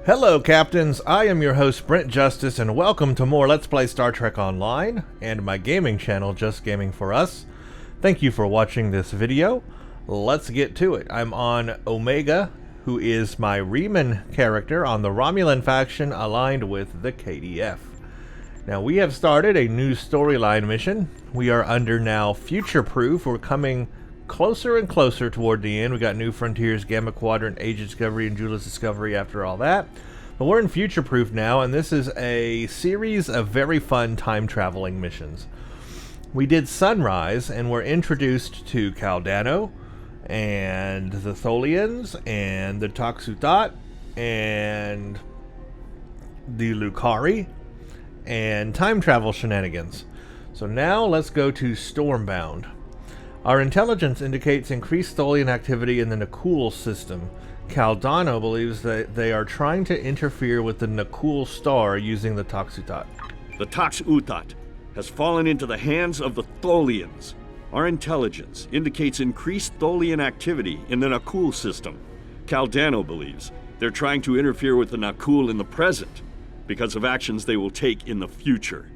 Hello, Captains. I am your host, Brent Justice, and welcome to more Let's Play Star Trek Online, and my gaming channel, Just Gaming for Us. Thank you for watching this video. Let's get to it. I'm on Omega, who is my Reman character on the Romulan faction aligned with the KDF. Now, we have started a new storyline mission. We are under now Future Proof. We're coming closer and closer toward the end. We got New Frontiers, Gamma Quadrant, Age Discovery, and Julie's Discovery after all that. But we're in Future Proof now, and this is a series of very fun time-traveling missions. We did Sunrise, and we're introduced to Caldano, and the Tholians, and the Taxutat, and the Lucari, and time travel shenanigans. So now let's go to Stormbound. Our intelligence indicates increased Tholian activity in the Nakul system. Caldano believes that they are trying to interfere with the Nakul star using the Taxutat. The Taxutat has fallen into the hands of the Tholians. Our intelligence indicates increased Tholian activity in the Nakul system. Caldano believes they're trying to interfere with the Nakul in the present because of actions they will take in the future.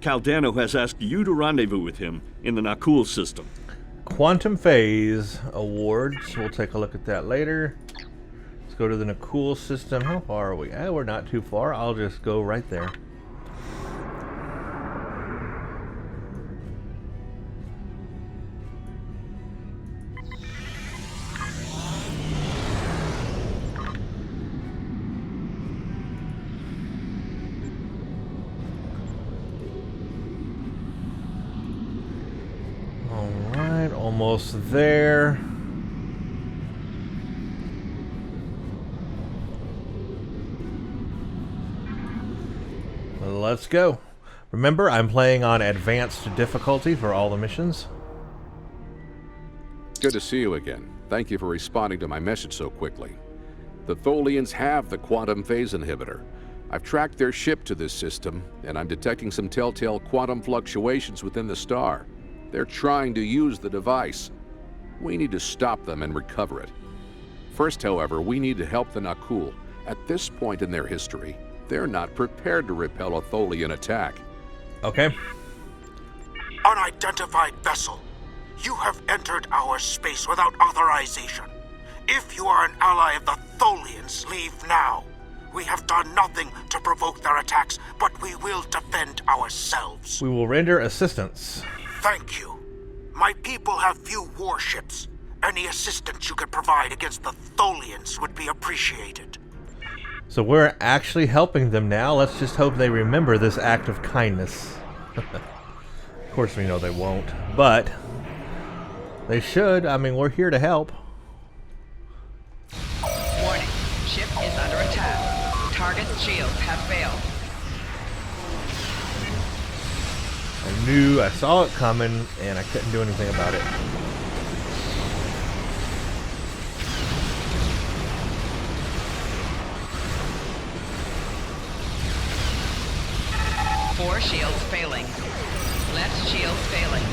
Caldano has asked you to rendezvous with him in the Nakul system. Quantum Phase awards. We'll take a look at that later. Let's go to the Nakul system. How far are we? We're not too far. I'll just go right there. Almost there. Let's go. Remember, I'm playing on advanced difficulty for all the missions. Good to see you again. Thank you for responding to my message so quickly. The Tholians have the quantum phase inhibitor. I've tracked their ship to this system, and I'm detecting some telltale quantum fluctuations within the star. They're trying to use the device. We need to stop them and recover it. First, however, we need to help the Nakul. At this point in their history, they're not prepared to repel a Tholian attack. Okay. Unidentified vessel. You have entered our space without authorization. If you are an ally of the Tholians, leave now. We have done nothing to provoke their attacks, but we will defend ourselves. We will render assistance. Thank you. My people have few warships. Any assistance you could provide against the Tholians would be appreciated. So we're actually helping them now. Let's just hope they remember this act of kindness. Of course we know they won't, but they should. I mean, we're here to help. Warning. Ship is under attack. Target's shields have failed. I saw it coming, and I couldn't do anything about it. Four shields failing. Left shield failing.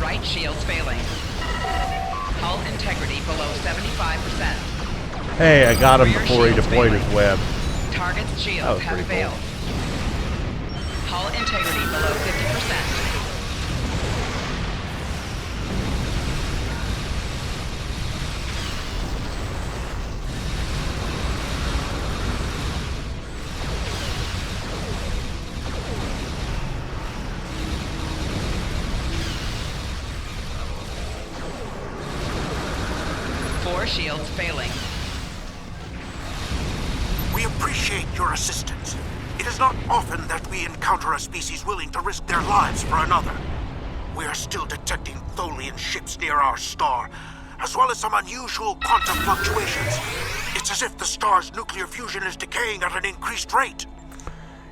Right shield's failing. Hull integrity below 75%. Hey, I got him Rear before he shields deployed failing. his web. Target's shields have pretty failed. cool. Hull integrity below 50%. Four shields failing. We appreciate your assistance. It is not often that we encounter a species willing to risk their lives for another. We are still detecting Tholian ships near our star, as well as some unusual quantum fluctuations. It's as if the star's nuclear fusion is decaying at an increased rate.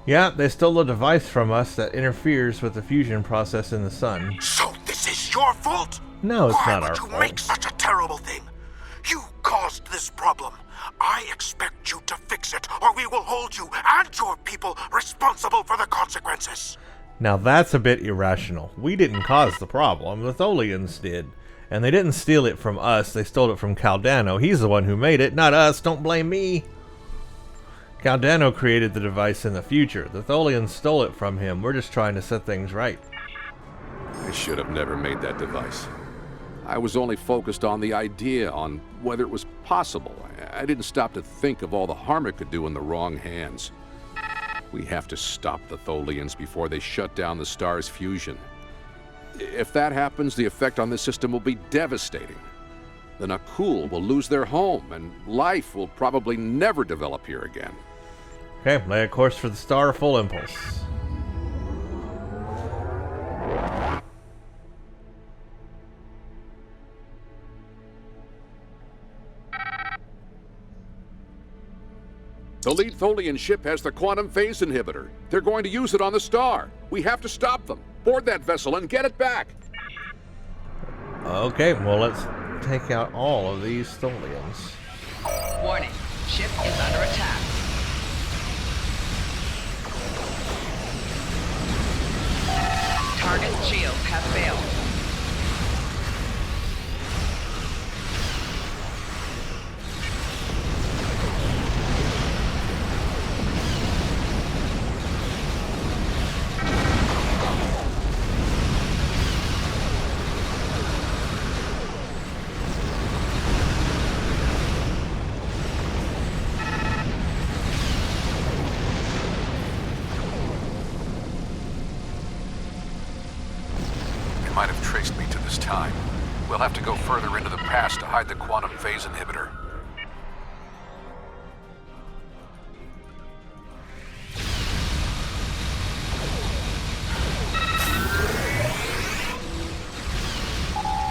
Yeah, they stole a device from us that interferes with the fusion process in the sun. So this is your fault? No, it's not our Why would you fault. make such a terrible thing? You caused this problem. I expect you to fix it, or we will hold you and your people responsible for the consequences. Now that's a bit irrational. We didn't cause the problem, the Tholians did. And they didn't steal it from us, they stole it from Caldano. He's the one who made it, not us, don't blame me. Caldano created the device in the future. The Tholians stole it from him. We're just trying to set things right. I should have never made that device. I was only focused on the idea, on whether it was possible. I didn't stop to think of all the harm it could do in the wrong hands. We have to stop the Tholians before they shut down the star's fusion. If that happens, the effect on this system will be devastating. The Nakul will lose their home, and life will probably never develop here again. Okay, lay a course for the star, full impulse. The lead Tholian ship has the quantum phase inhibitor. They're going to use it on the star. We have to stop them. Board that vessel and get it back. Okay, well, let's take out all of these Tholians. Warning. Ship is under attack. Target's shields have failed. Might have traced me to this time. We'll have to go further into the past to hide the quantum phase inhibitor.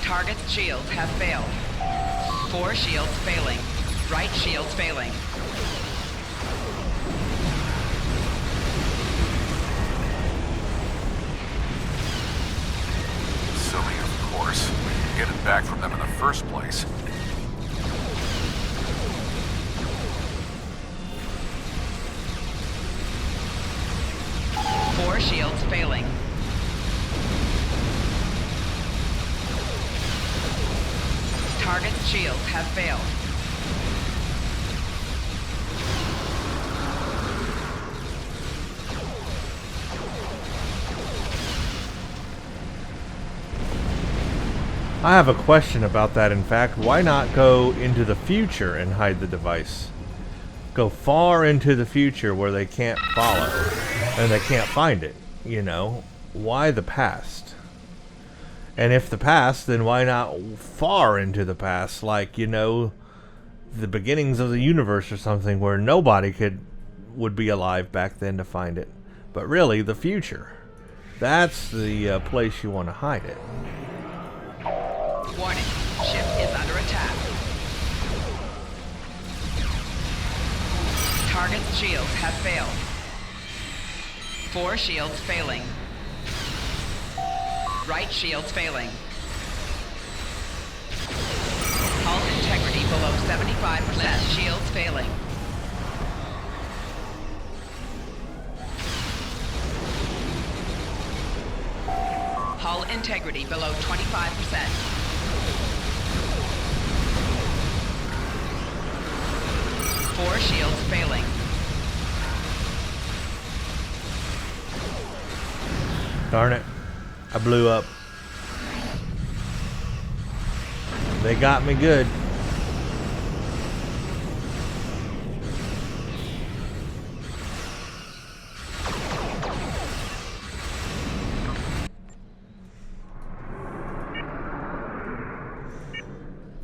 Target's shields have failed. 4 shields failing. Right shields failing. Silly, of course. We can get it back from them in the first place. Four shields failing. Target's shields have failed. I have a question about that, in fact. Why not go into the future and hide the device? Go far into the future where they can't follow and they can't find it, you know? Why the past? And if the past, then why not far into the past, like, you know, the beginnings of the universe or something, where nobody would be alive back then to find it. But really, the future. That's the place you want to hide it. Warning. Ship is under attack. Target's shields have failed. 4 shields failing. Right shields failing. Hull integrity below 75%. Left shields failing. Hull integrity below 25%. Four shields failing. Darn it. I blew up. They got me good.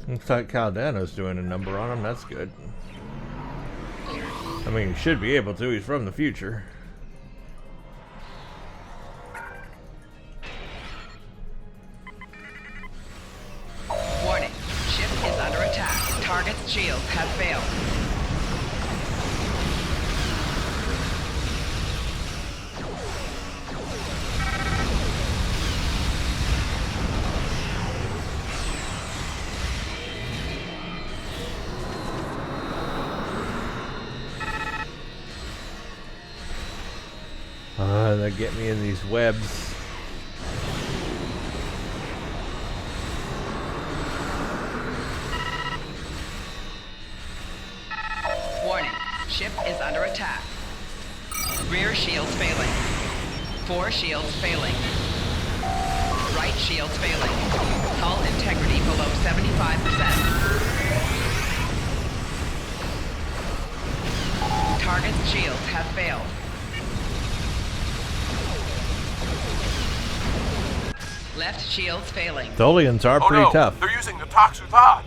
Looks like Caldano's doing a number on him. That's good. I mean, he should be able to. He's from the future. Warning. Ship is under attack. Target's shields have failed. They to get me in these webs. Warning. Ship is under attack. Rear shields failing. 4 shields failing. Right shields failing. Hull integrity below 75%. Target's shields have failed. Left shields failing. Tholians are pretty tough. They're using the Toxuthad.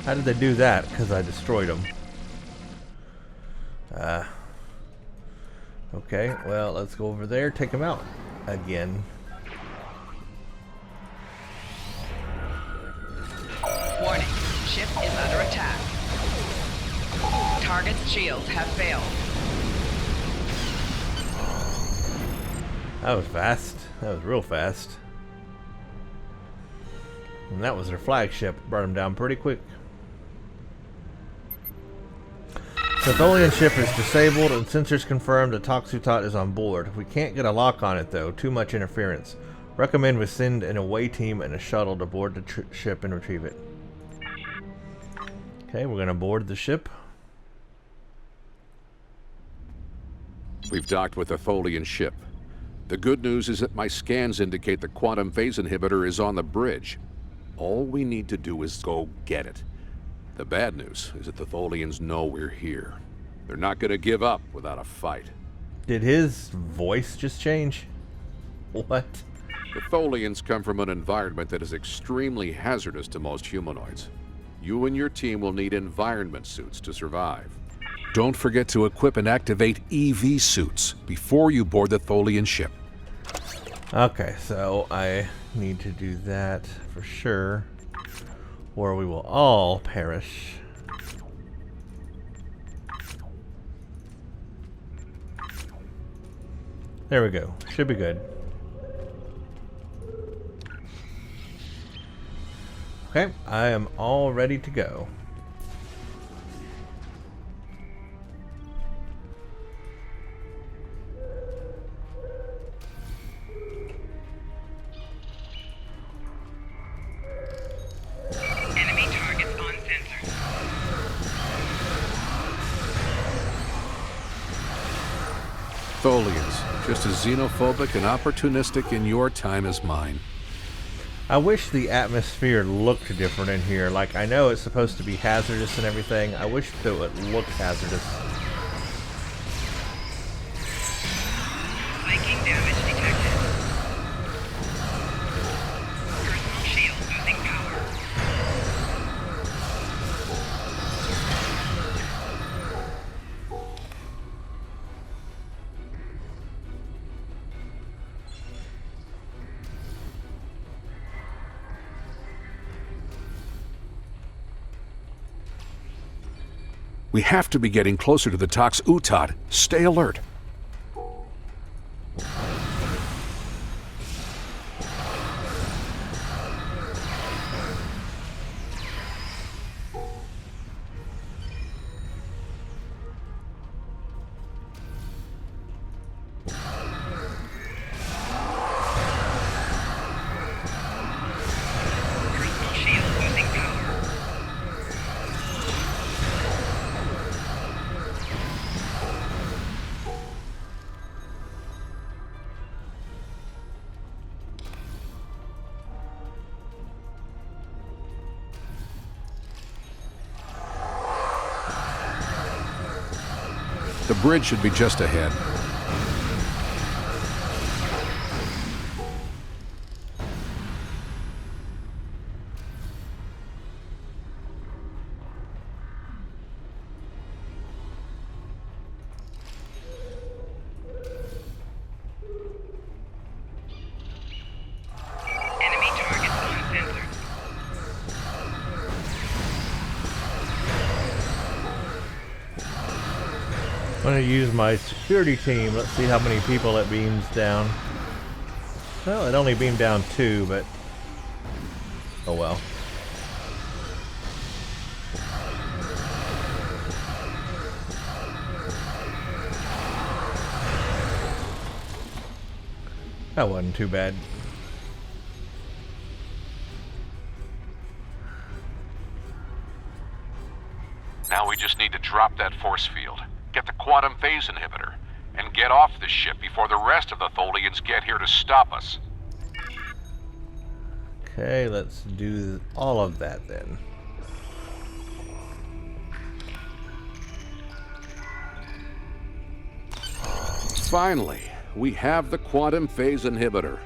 How did they do that? Because I destroyed them. Okay, well, let's go over there, take them out again. Warning. Ship is under attack. Target's shields have failed. That was fast. That was real fast. And that was their flagship. Brought them down pretty quick. The Tholian ship is disabled and sensors confirmed the Toxuthad is on board. We can't get a lock on it though, too much interference. Recommend we send an away team and a shuttle to board the ship and retrieve it. Okay, we're gonna board the ship. We've docked with a Tholian ship. The good news is that my scans indicate the quantum phase inhibitor is on the bridge. All we need to do is go get it. The bad news is that the Tholians know we're here. They're not going to give up without a fight. Did his voice just change? What? The Tholians come from an environment that is extremely hazardous to most humanoids. You and your team will need environment suits to survive. Don't forget to equip and activate EV suits before you board the Tholian ship. Okay, so I need to do that for sure, or we will all perish. There we go. Should be good. Okay, I am all ready to go. Enemy targets on sensor. Tholians, just as xenophobic and opportunistic in your time as mine. I wish the atmosphere looked different in here. Like, I know it's supposed to be hazardous and everything. I wish that it looked hazardous. Spiking damage detected. Personal shield losing power. We have to be getting closer to the Toxuthad. Stay alert. Personal shield losing power. The bridge should be just ahead. Enemy targets on sensor. I'm going to use my security team. Let's see how many people it beams down. Well, it only beamed down 2, but oh well. That wasn't too bad. Now we just need to drop that force field, get the quantum phase inhibitor, and get off this ship before the rest of the Tholians get here to stop us. Okay, let's do all of that then. Finally, we have the quantum phase inhibitor.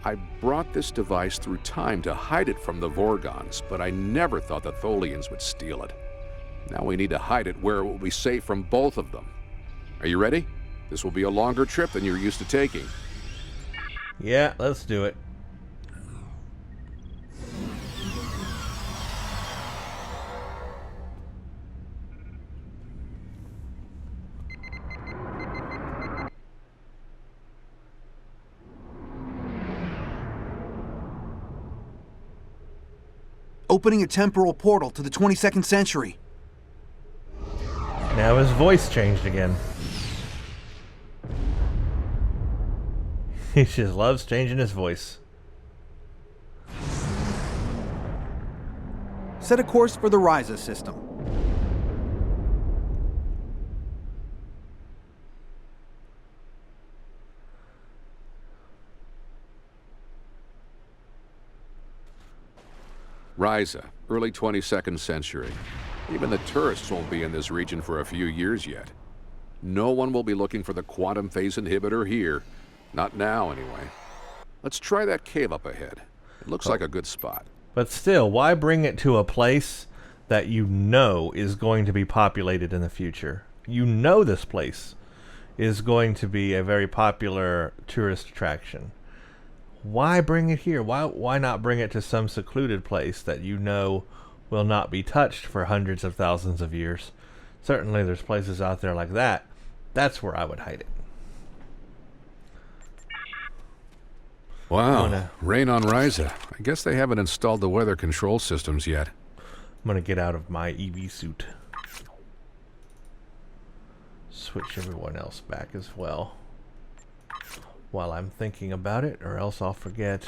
I brought this device through time to hide it from the Vorgons, but I never thought the Tholians would steal it. Now we need to hide it where it will be safe from both of them. Are you ready? This will be a longer trip than you're used to taking. Yeah, let's do it. Opening a temporal portal to the 22nd century. Now his voice changed again. He just loves changing his voice. Set a course for the Ryza system. Ryza, early 22nd century. Even the tourists won't be in this region for a few years yet. No one will be looking for the quantum phase inhibitor here. Not now, anyway. Let's try that cave up ahead. It looks like a good spot. But still, why bring it to a place that you know is going to be populated in the future? You know this place is going to be a very popular tourist attraction. Why bring it here? Why not bring it to some secluded place that you know will not be touched for hundreds of thousands of years? Certainly there's places out there like that. That's where I would hide it. Wow, rain on Ryza. I guess they haven't installed the weather control systems yet. I'm gonna get out of my EV suit. Switch everyone else back as well while I'm thinking about it, or else I'll forget.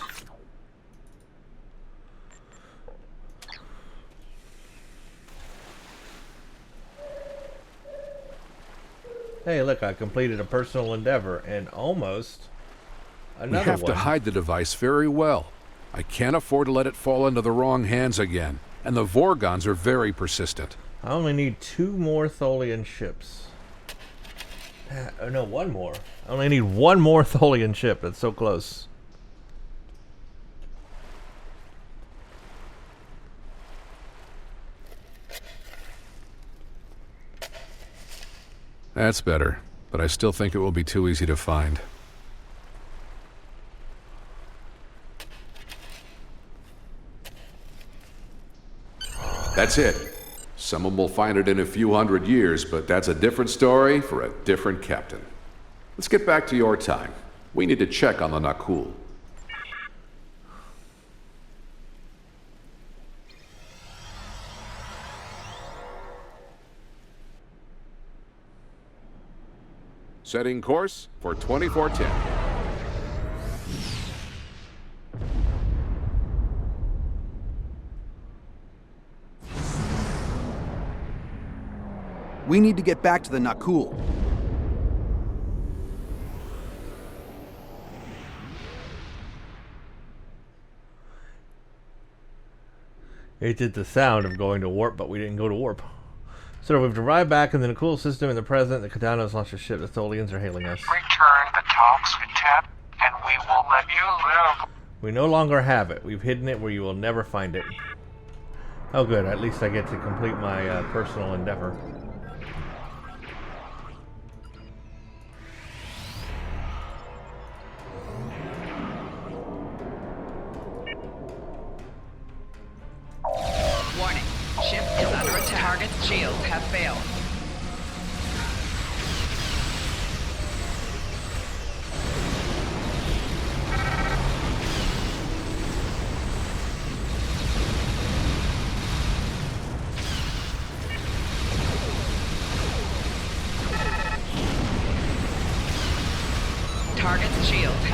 Hey, look, I completed a personal endeavor and almost another one. We have to hide the device very well. I can't afford to let it fall into the wrong hands again. And the Vorgons are very persistent. I only need 2 more Tholian ships. No, 1 more. I only need 1 more Tholian ship. It's so close. That's better, but I still think it will be too easy to find. That's it. Someone will find it in a few hundred years, but that's a different story for a different captain. Let's get back to your time. We need to check on the Nakul. Setting course for 2410. We need to get back to the Nakul. It did the sound of going to warp, but we didn't go to warp. So we've arrived back in the Nakul system. In the present, the Katanos launched a ship. The Tholians are hailing us. Return the Talks Tap, and we will let you live. We no longer have it. We've hidden it where you will never find it. Oh good, at least I get to complete my personal endeavor. Warning. Ship is under attack. Target's shields have failed.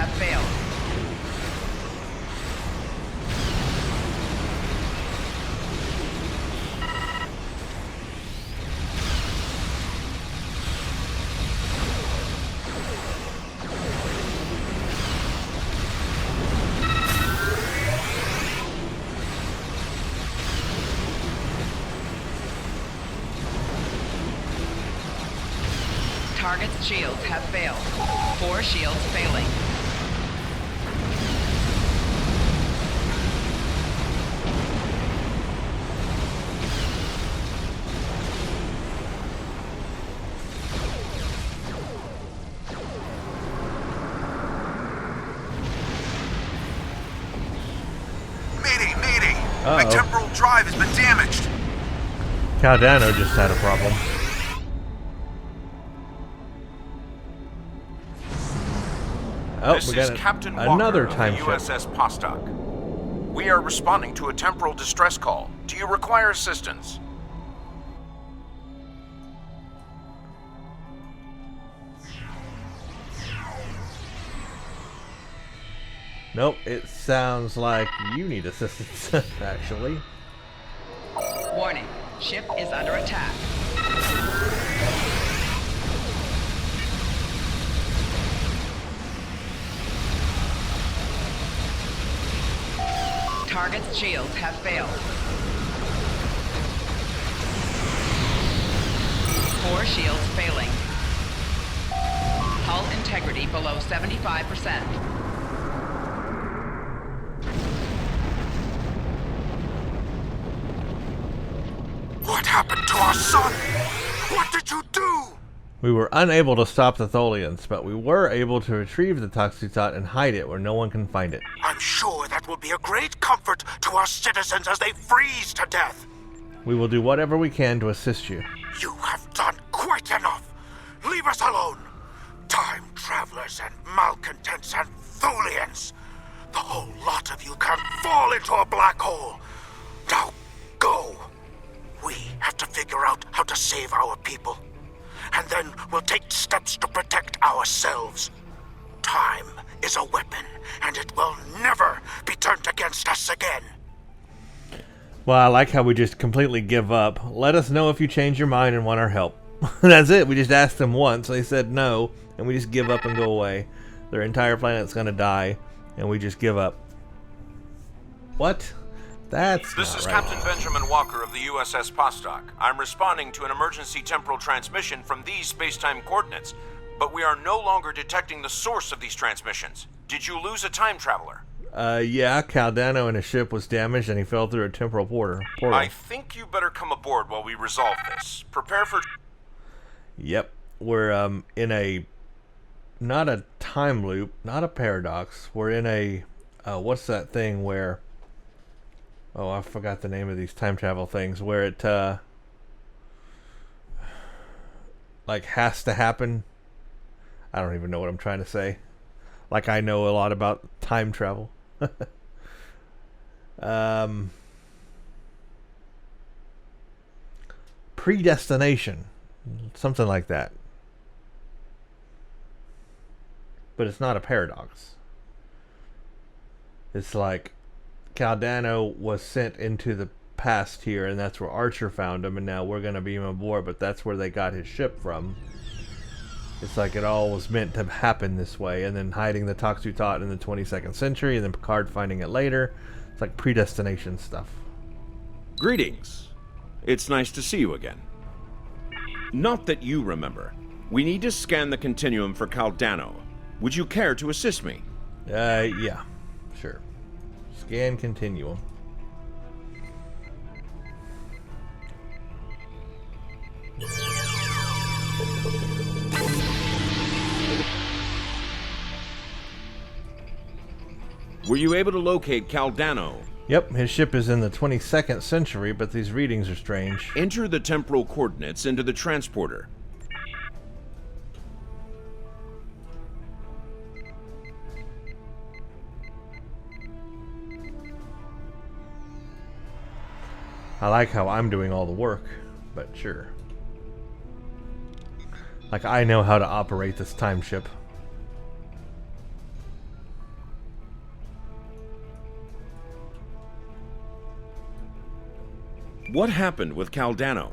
have failed. Target's shields have failed. 4 shields failing. Mayday, mayday! My temporal drive has been damaged. Caldano just had a problem. Oh, This we got is Captain Walker another of time the ship. USS Postok. We are responding to a temporal distress call. Do you require assistance? Nope, it sounds like you need assistance, actually. Warning. Ship is under attack. Target's shields have failed. 4 shields failing. Hull integrity below 75%. What happened to our son? What did you do? We were unable to stop the Tholians, but we were able to retrieve the Toxutot and hide it where no one can find it. I'm sure that will be a great comfort to our citizens as they freeze to death. We will do whatever we can to assist you. You have done quite enough. Leave us alone. Time travelers and malcontents and Tholians. The whole lot of you can fall into a black hole. Now, go. We have to figure out how to save our people. And then we'll take steps to protect ourselves. Time is a weapon, and it will never be turned against us again. Well, I like how we just completely give up. Let us know if you change your mind and want our help. That's it. We just asked them once. They said no, and we just give up and go away. Their entire planet's going to die, and we just give up. What? That's This not is right. Captain Benjamin Walker of the USS Postok. I'm responding to an emergency temporal transmission from these space-time coordinates, but we are no longer detecting the source of these transmissions. Did you lose a time traveler? Yeah, Caldano and his ship was damaged and he fell through a temporal portal. I think you better come aboard while we resolve this. Prepare for... Yep. We're in a... not a time loop, not a paradox. We're in a... what's that thing where... Oh, I forgot the name of these time travel things. Where it, like, has to happen. I don't even know what I'm trying to say. Like, I know a lot about time travel. Predestination. Something like that. But it's not a paradox. It's like Caldano was sent into the past here, and that's where Archer found him, and now we're going to beam him aboard, but that's where they got his ship from. It's like it all was meant to happen this way, and then hiding the Toxutot in the 22nd century, and then Picard finding it later. It's like predestination stuff. Greetings. It's nice to see you again. Not that you remember. We need to scan the continuum for Caldano. Would you care to assist me? Yeah. Sure. Scan continuum. Were you able to locate Caldano? Yep, his ship is in the 22nd century, but these readings are strange. Enter the temporal coordinates into the transporter. I like how I'm doing all the work, but sure. Like I know how to operate this time ship. What happened with Caldano?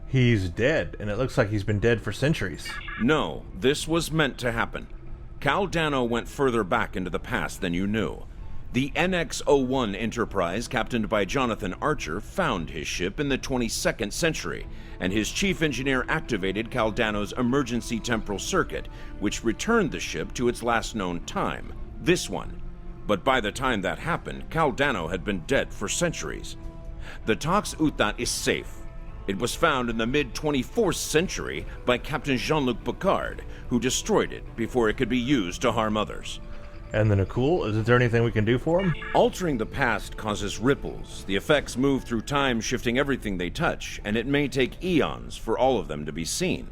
He's dead, and it looks like he's been dead for centuries. No, this was meant to happen. Caldano went further back into the past than you knew. The NX-01 Enterprise, captained by Jonathan Archer, found his ship in the 22nd century, and his chief engineer activated Caldano's emergency temporal circuit, which returned the ship to its last known time, this one. But by the time that happened, Caldano had been dead for centuries. The Tox Utat is safe. It was found in the mid-24th century by Captain Jean-Luc Picard, who destroyed it before it could be used to harm others. And the Nakul, is there anything we can do for him? Altering the past causes ripples. The effects move through time, shifting everything they touch, and it may take eons for all of them to be seen.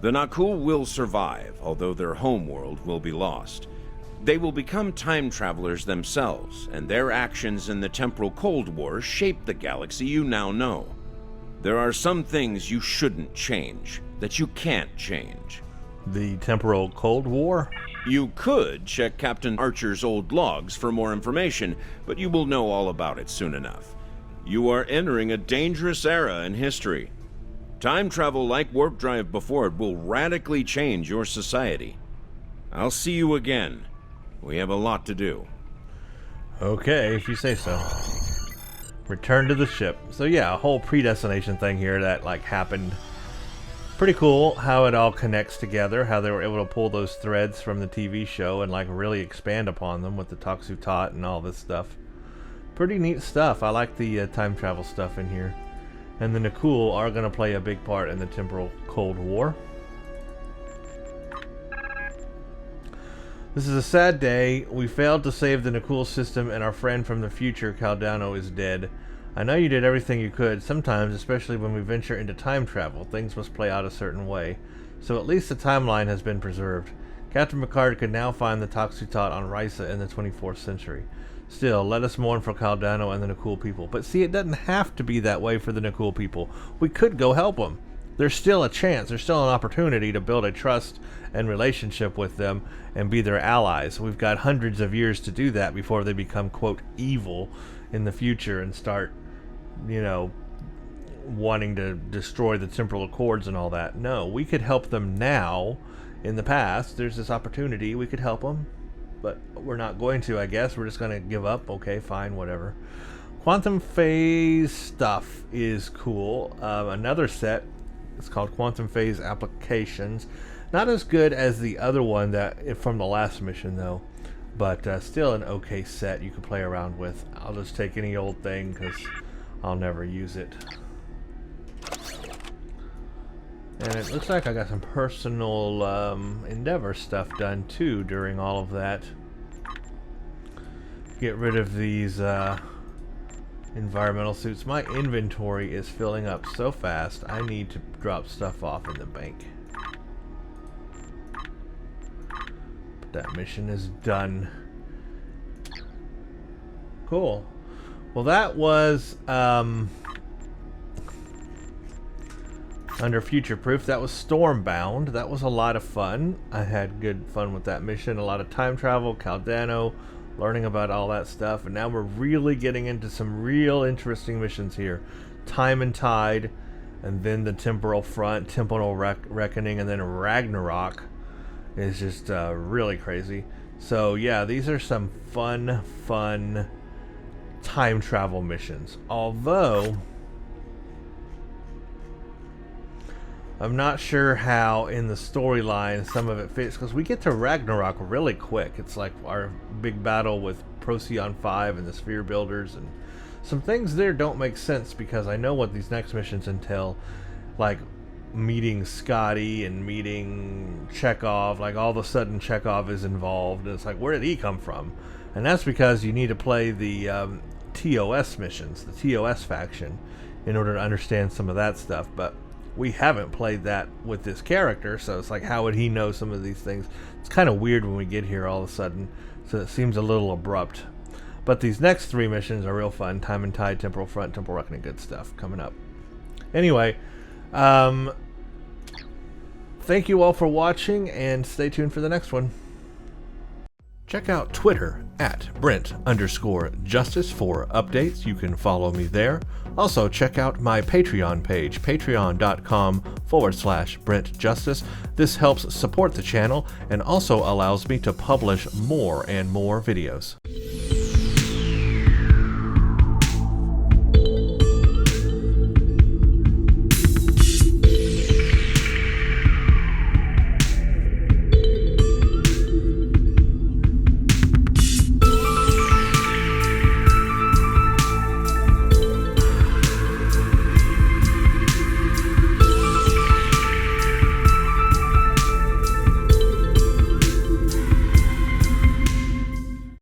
The Nakul will survive, although their homeworld will be lost. They will become time travelers themselves, and their actions in the temporal Cold War shape the galaxy you now know. There are some things you shouldn't change, that you can't change. The temporal Cold War? You could check Captain Archer's old logs for more information, but you will know all about it soon enough. You are entering a dangerous era in history. Time travel like warp drive before it will radically change your society. I'll see you again. We have a lot to do. Okay, if you say so. Return to the ship. So yeah, a whole predestination thing here that like happened. Pretty cool how it all connects together, how they were able to pull those threads from the TV show and like really expand upon them with the Toxutot and all this stuff. Pretty neat stuff. I like the time travel stuff in here. And the Nakul are going to play a big part in the temporal Cold War. This is a sad day. We failed to save the Nakul system, and our friend from the future, Caldano, is dead. I know you did everything you could. Sometimes, especially when we venture into time travel, things must play out a certain way. So at least the timeline has been preserved. Captain Picard could now find the Toxutot on Risa in the 24th century. Still, let us mourn for Caldano and the Nakul people. But see, it doesn't have to be that way for the Nakul people. We could go help them. There's still a chance, there's still an opportunity to build a trust and relationship with them and be their allies. We've got hundreds of years to do that before they become, quote, evil in the future and start, you know, wanting to destroy the temporal accords and all that. No, we could help them now. In the past, there's this opportunity, we could help them, but we're not going to, I guess. We're just going to give up. Okay, fine, whatever. Quantum phase stuff is cool. Another set, it's called Quantum Phase Applications. Not as good as the other one that from the last mission, though. But still an okay set you can play around with. I'll just take any old thing because I'll never use it. And it looks like I got some personal endeavor stuff done too during all of that. Get rid of these environmental suits. My inventory is filling up so fast, I need to drop stuff off in the bank. But that mission is done. Cool. Well, that was under Future Proof. That was Stormbound. That was a lot of fun. I had good fun with that mission. A lot of time travel, Caldano, learning about all that stuff. And now we're really getting into some real interesting missions here. Time and Tide, and then the Temporal Front, Temporal Reckoning, and then Ragnarok is just really crazy. So yeah, these are some fun time travel missions. Although I'm not sure how in the storyline some of it fits, because we get to Ragnarok really quick. It's like our big battle with Procyon 5 and the Sphere Builders, and some things there don't make sense because I know what these next missions entail, like meeting Scotty and meeting Chekhov. Like all of a sudden Chekhov is involved, and it's like, where did he come from? And that's because you need to play the TOS missions, the TOS faction, in order to understand some of that stuff. But we haven't played that with this character, so it's like, how would he know some of these things? It's kind of weird when we get here all of a sudden, so it seems a little abrupt. But these next three missions are real fun. Time and Tide, Temporal Front, Temporal Reckoning, good stuff coming up. Anyway, thank you all for watching, and stay tuned for the next one. Check out Twitter at Brent_Justice for updates. You can follow me there. Also, check out my Patreon page, patreon.com/Brent Justice. This helps support the channel and also allows me to publish more and more videos.